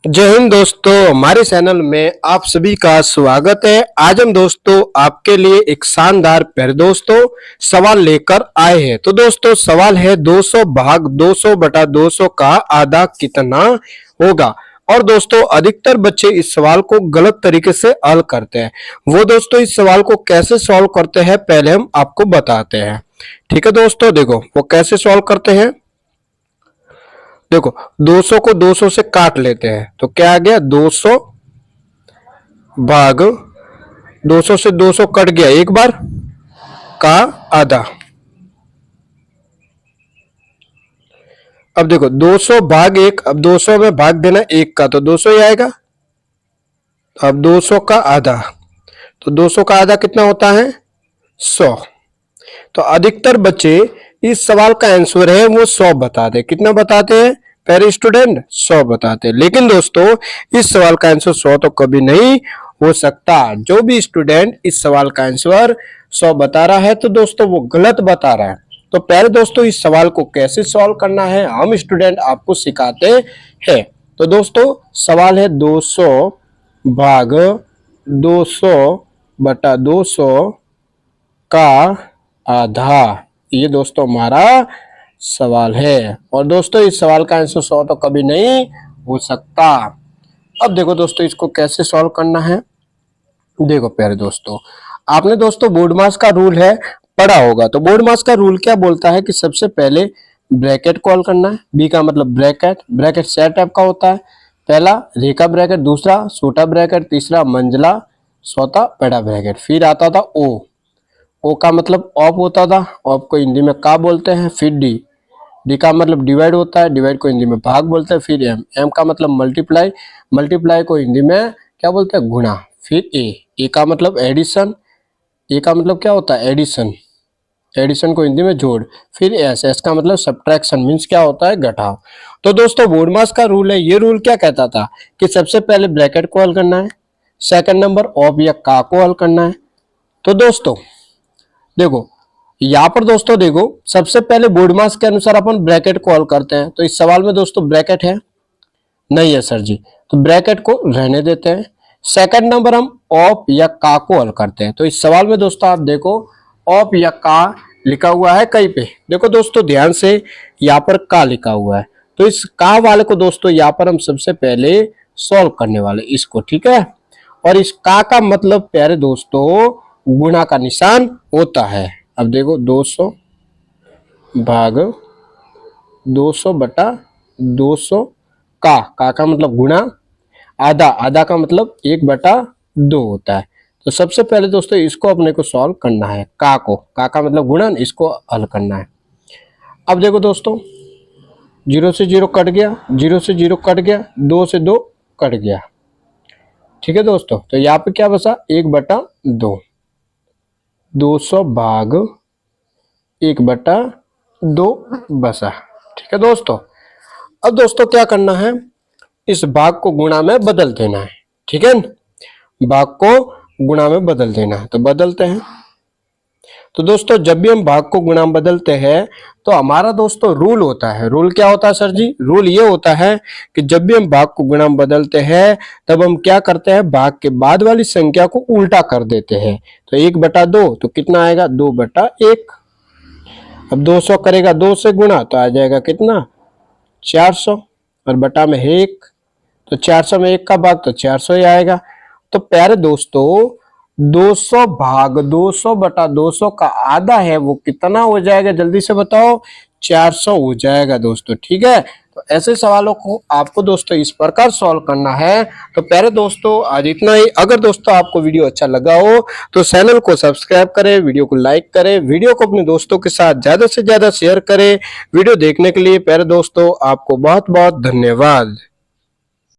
जय हिंद दोस्तों, हमारे चैनल में आप सभी का स्वागत है। आज हम दोस्तों आपके लिए एक शानदार प्यारे दोस्तों सवाल लेकर आए हैं। तो दोस्तों सवाल है 200 भाग 200 बटा 200 का आधा कितना होगा। और दोस्तों अधिकतर बच्चे इस सवाल को गलत तरीके से हल करते हैं। वो दोस्तों इस सवाल को कैसे सॉल्व करते हैं पहले हम आपको बताते हैं। ठीक है दोस्तों, देखो वो कैसे सॉल्व करते हैं। देखो 200 को 200 से काट लेते हैं तो क्या आ गया 200 भाग 200 से 200 कट गया एक बार का आधा। अब देखो 200 भाग एक, अब 200 में भाग देना एक का तो 200 ही आएगा। अब 200 का आधा, तो 200 का आधा कितना होता है 100। तो अधिकतर बच्चे इस सवाल का आंसर है वो 100 बताते। कितना बताते हैं प्यारे स्टूडेंट 100 बताते हैं। लेकिन दोस्तों इस सवाल का आंसर 100 तो कभी नहीं हो सकता। जो भी स्टूडेंट इस सवाल का आंसर 100 बता रहा है तो दोस्तों वो गलत बता रहा है। तो प्यारे दोस्तों इस सवाल को कैसे सॉल्व करना है हम स्टूडेंट आपको सिखाते हैं। तो दोस्तों सवाल है 200 भाग 200 बटा 200 का आधा। ये दोस्तों हमारा सवाल है। और दोस्तों इस सवाल का आंसर 100 तो कभी नहीं हो सकता। अब देखो दोस्तों इसको कैसे सॉल्व करना है। देखो प्यारे दोस्तों आपने दोस्तों बोर्ड मास का रूल है पढ़ा होगा। तो बोर्ड मास का रूल क्या बोलता है कि सबसे पहले ब्रैकेट कॉल करना है। बी का मतलब ब्रैकेट। ब्रैकेट चार टाइप का होता है। पहला रेखा ब्रैकेट, दूसरा छोटा ब्रैकेट, तीसरा मंझला, चौथा बड़ा ब्रैकेट। फिर आता था ओ का मतलब ऑफ होता था। ऑफ को हिंदी में का बोलते हैं। फिर डी का मतलब डिवाइड होता है। डिवाइड को हिंदी में भाग बोलते हैं। फिर एम का मतलब मल्टीप्लाई। मल्टीप्लाई को हिंदी में क्या बोलते हैं गुणा। फिर ए का मतलब एडिशन। ए का मतलब क्या होता है एडिशन। एडिशन को हिंदी में जोड़। फिर एस का मतलब सब्ट्रैक्शन मीन्स क्या होता है घटाव। तो दोस्तों बोर्ड मास का रूल है। ये रूल क्या कहता था कि सबसे पहले ब्रैकेट को हल करना है, सेकंड नंबर ऑफ या का को हल करना है। तो दोस्तों देखो यहाँ पर दोस्तों देखो सबसे पहले बोर्ड मास के अनुसार अपन ब्रैकेट को हल करते हैं। तो इस सवाल में दोस्तों ब्रैकेट है नहीं है सर जी, तो ब्रैकेट को रहने देते हैं। सेकंड नंबर हम ऑफ या का को हल करते हैं। तो इस सवाल में दोस्तों आप देखो ऑफ या का लिखा हुआ है कहीं पे। देखो दोस्तों ध्यान से यहाँ पर का लिखा हुआ है। तो इस का वाले को दोस्तों यहाँ पर हम सबसे पहले सॉल्व करने वाले इसको, ठीक है। और इस का मतलब प्यारे दोस्तों गुणा का निशान होता है। अब देखो 200 भाग 200 बटा 200 का मतलब गुणा, आधा का मतलब 1/2 होता है। तो सबसे पहले दोस्तों इसको अपने को सॉल्व करना है। का मतलब गुणा, इसको हल करना है। अब देखो दोस्तों 0 से 0 कट गया, 0 से 0 कट गया, 2 से 2 कट गया, ठीक है दोस्तों। तो यहाँ पे क्या बचा 1/2। 200 भाग 1/2 बसा, ठीक है दोस्तों। अब दोस्तों क्या करना है इस भाग को गुणा में बदल देना है, ठीक है। भाग को गुणा में बदल देना है तो बदलते हैं। तो दोस्तों जब भी हम भाग को गुणा में बदलते हैं तो हमारा दोस्तों रूल होता है। रूल क्या होता है सर जी? रूल ये होता है कि जब भी हम भाग को गुणा में बदलते हैं तब हम क्या करते हैं भाग के बाद वाली संख्या को उल्टा कर देते हैं। तो 1/2 तो कितना आएगा 2/1। अब 200 करेगा 2 से गुणा तो आ जाएगा कितना 400 और बटा में है 1, तो 400 में 1 का भाग तो 400 ही आएगा। तो प्यारे दोस्तों 200 भाग 200 बटा 200 का आधा है वो कितना हो जाएगा जल्दी से बताओ 400 हो जाएगा दोस्तों, ठीक है। तो ऐसे सवालों को आपको दोस्तों इस प्रकार सॉल्व करना है। तो प्यारे दोस्तों आज इतना ही। अगर दोस्तों आपको वीडियो अच्छा लगा हो तो चैनल को सब्सक्राइब करें, वीडियो को लाइक करें, वीडियो को अपने दोस्तों के साथ ज्यादा से ज्यादा शेयर करें। वीडियो देखने के लिए प्यारे दोस्तों आपको बहुत बहुत धन्यवाद।